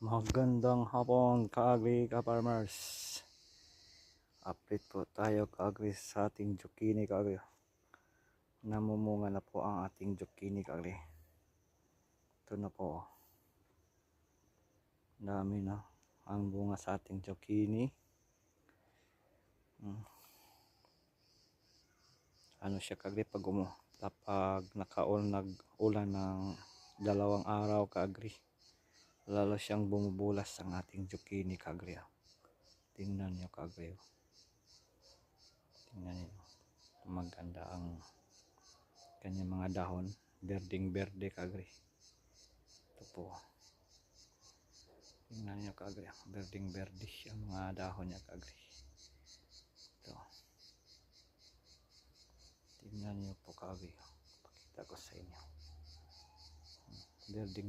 Magandang hapon ka-agri ka-farmers. Update po tayo ka-agri sa ating zucchini ka-agri. Namumunga na po ang ating zucchini ka-agri. Ito na po. Dami na ang bunga sa ating zucchini. Ano siya ka-agri pag nag-ulan ng 2 araw ka-agri. Lalo siyang bumubulas ang ating zucchini ka-agri. Tingnan niyo ka-agri. Tingnan niyo. Maganda ang kanyang mga dahon. Berdeng berde ka-agri. Ito po. Tingnan niyo ka-agri. Berdeng berde ang mga dahon niya ka-agri. Ito. Tingnan niyo po ka-agri. Pakita ko sa inyo. Berdeng